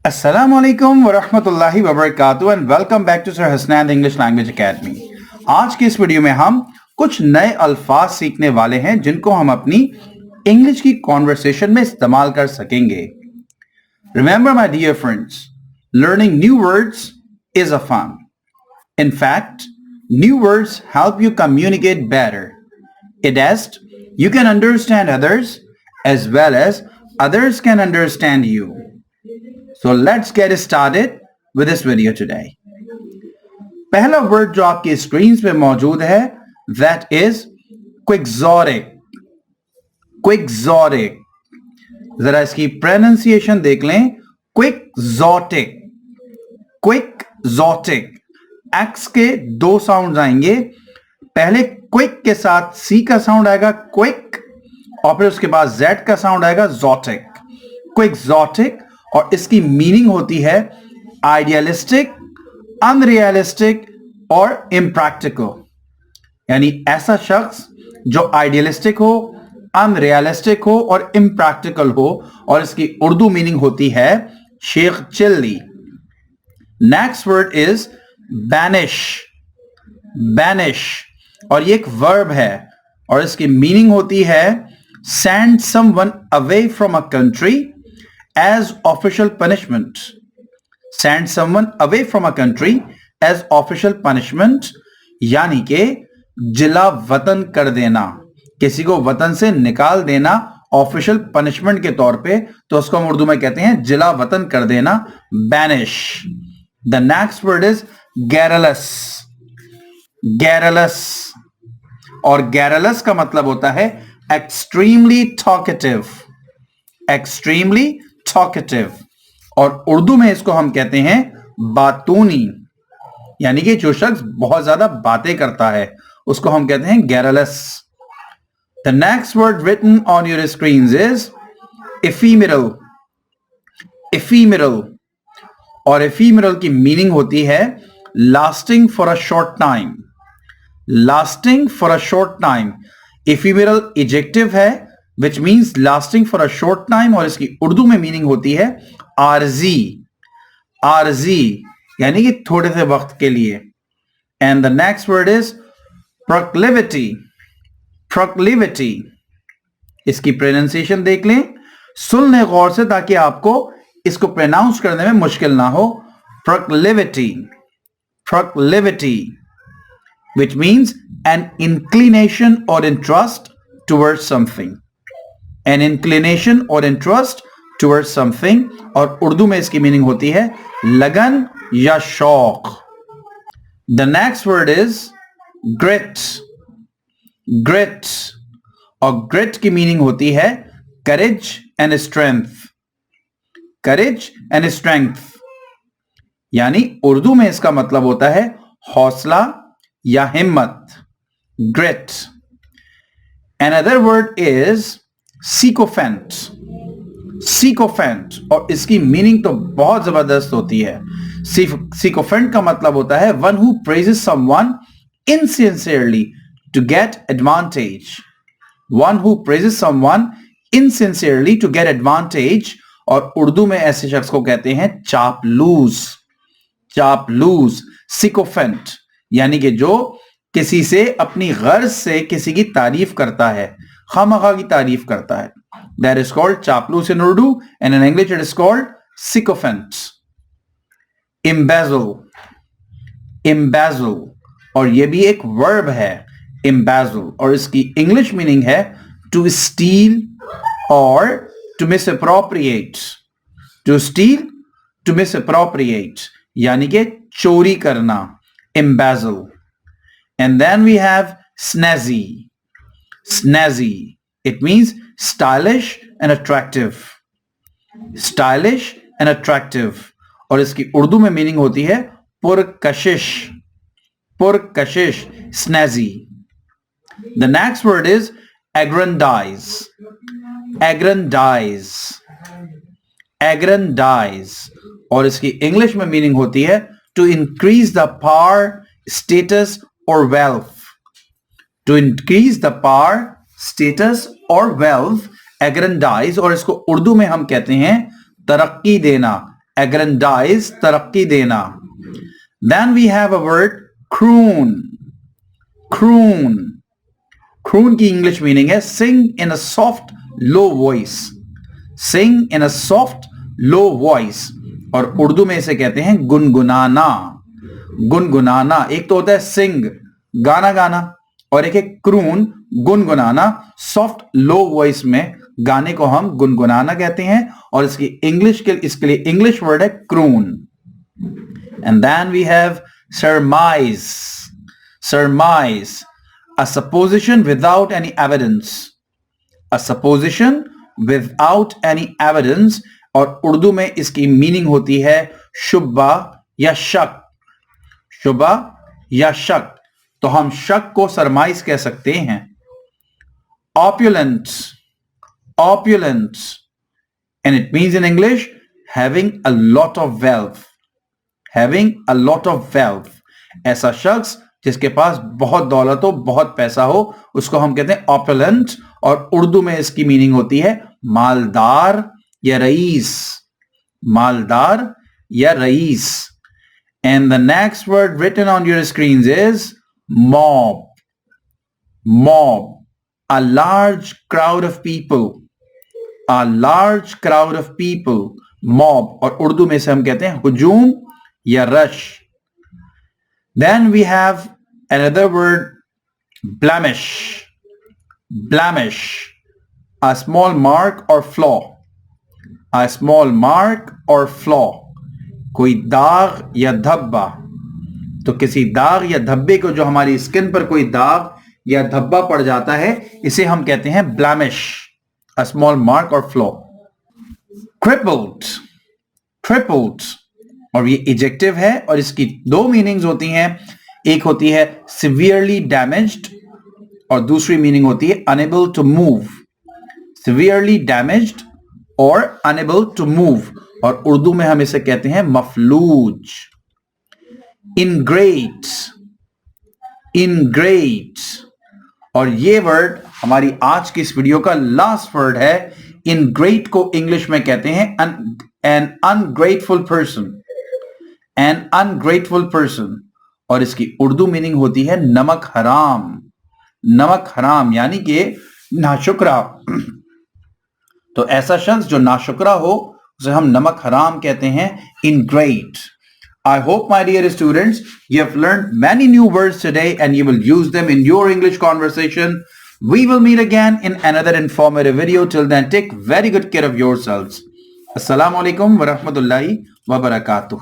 Assalamu alaikum wa rahmatullahi wa barakatuh and welcome back to Sir Hasnan English Language Academy. आज की इस video में हम कुछ नए अल्फाज सीखने वाले हैं जिनको हम अपनी इंग्लिश की कॉन्वर्सेशन में इस्तेमाल कर सकेंगे. Remember my dear friends, learning new words is a fun. In fact, new words help you communicate better. It is, you can understand others as well as others can understand you. So let's get started with this video today. पहला word जो आपकी screen पे मौजूद है that is quixotic. Quixotic. जरा इसकी pronunciation देख लें. Quixotic. Quixotic. X के दो साउंड आएंगे. पहले क्विक के साथ C का साउंड आएगा क्विक और फिर उसके बाद Z का साउंड आएगा जोटिक. Quixotic. और इसकी मीनिंग होती है आइडियलिस्टिक, अनरियलिस्टिक और इम्प्रैक्टिकल. यानी ऐसा शख्स जो आइडियलिस्टिक हो, अनरियलिस्टिक हो और इम्प्रैक्टिकल हो. और इसकी उर्दू मीनिंग होती है Shekh Chilli. Next word is banish. Banish और ये एक वर्ब है और इसकी मीनिंग होती है send someone away from a country as official punishment. Send someone away from a country as official punishment. यानी के जिला वतन कर देना, किसी को वतन से निकाल देना ऑफिशियल पनिशमेंट के तौर पे, तो उसको हम उर्दू में कहते हैं जिला वतन कर देना, banish. The next word is garrulous. garrulous और garrulous का मतलब होता है extremely talkative. extremely talkative और उर्दू में इसको हम कहते हैं बातूनी. यानी कि जो शख्स बहुत ज्यादा बातें करता है उसको हम कहते हैं garrulous. The next word written on your screens is ephemeral. ephemeral और ephemeral की मीनिंग होती है lasting for a short time. lasting for a short time. ephemeral adjective है which means lasting for a short time और इसकी उर्दू में meaning होती है आरजी. आरजी यानी कि थोड़े से वक्त के लिए. And the next word is proclivity. proclivity इसकी प्रोनाउंसिएशन देख लें, सुन लें गौर से ताकि आपको इसको प्रोनाउंस करने में मुश्किल ना हो. proclivity. proclivity which means an inclination or interest towards something. an inclination or interest towards something और उर्दू में इसकी मीनिंग होती है लगन या शौक. The next word is grit. grit और grit की मीनिंग होती है courage and strength. courage and strength यानी उर्दू में इसका मतलब होता है हौसला या हिम्मत. grit. Another word is sycophant. sycophant और इसकी मीनिंग तो बहुत जबरदस्त होती है. sycophant का मतलब होता है one who praises someone insincerely to get advantage. one who praises someone insincerely to get advantage और उर्दू में ऐसे शख्स को कहते हैं चापलूस. चापलूस. sycophant यानी कि जो किसी से अपनी गर्ज से किसी की तारीफ करता है, खामखा की तारीफ करता है. That is called चापलूस in Urdu and in English it is called sycophant. embezzle. embezzle और ये भी एक वर्ब है embezzle और इसकी इंग्लिश मीनिंग है to steal or to misappropriate. to steal, to misappropriate यानी कि चोरी करना. embezzle. And then we have snazzy. snazzy. It means stylish and attractive. stylish and attractive और इसकी उर्दू में मीनिंग होती है पुरकशिश. पुरकशिश. snazzy. The next word is aggrandize. aggrandize. aggrandize और इसकी इंग्लिश में मीनिंग होती है to increase the power, status or wealth. to increase the power, status or wealth. aggrandize और इसको उर्दू में हम कहते हैं तरक्की देना, aggrandize, तरक्की देना. Then we have a word croon. Croon. Croon की इंग्लिश मीनिंग है sing in a soft low voice. Sing in a soft low voice. और उर्दू में इसे कहते हैं गुनगुनाना. गुनगुनाना. एक तो होता है sing, गाना गाना, और एक है croon, गुनगुनाना. सॉफ्ट लो वॉइस में गाने को हम गुनगुनाना कहते हैं, और इसके लिए इंग्लिश वर्ड है croon. And then we have surmise. Surmise, a supposition without any evidence. A supposition without any evidence, और उर्दू में इसकी मीनिंग होती है शुबा या शक. शुबा या शक. तो हम शक को सरमाइज कह सकते हैं. opulent. Opulent, and it means in English having a lot of wealth. Having a lot of wealth. ऐसा शख्स जिसके पास बहुत दौलत हो, बहुत पैसा हो, उसको हम कहते हैं opulent, और उर्दू में इसकी मीनिंग होती है मालदार या रईस. मालदार या rice. And the next word written on your screens is mob. Mob, a large crowd of people. A large crowd of people. Mob, और उर्दू में से हम कहते हैं हुजूम या rush. Then we have another word, blemish. Blemish, a small mark or flaw. A small mark or flaw. कोई दाग या धब्बा. तो किसी दाग या धब्बे को, जो हमारी स्किन पर कोई दाग या धब्बा पड़ जाता है, इसे हम कहते हैं blemish, a small mark or flaw. crippled. crippled, और ये एडजेक्टिव है, और इसकी दो मीनिंग्स होती हैं. एक होती है severely damaged, और दूसरी मीनिंग होती है unable to move. severely damaged और unable to move, और उर्दू में हम इसे कहते हैं मफलूज. ingrate. ingrate, और ये वर्ड हमारी आज की इस वीडियो का लास्ट वर्ड है. ingrate को इंग्लिश में कहते हैं an ungrateful person. an ungrateful person, और इसकी उर्दू मीनिंग होती है नमक हराम. नमक हराम यानी कि नाशुक्रा. तो ऐसा शख्स जो नाशुक्रा हो, उसे हम नमक हराम कहते हैं, ingrate. I hope, my dear students, you have learned many new words today and you will use them in your English conversation. We will meet again in another informative video. Till then, take very good care of yourselves. Assalamu alaikum wa rahmatullahi wa barakatuh.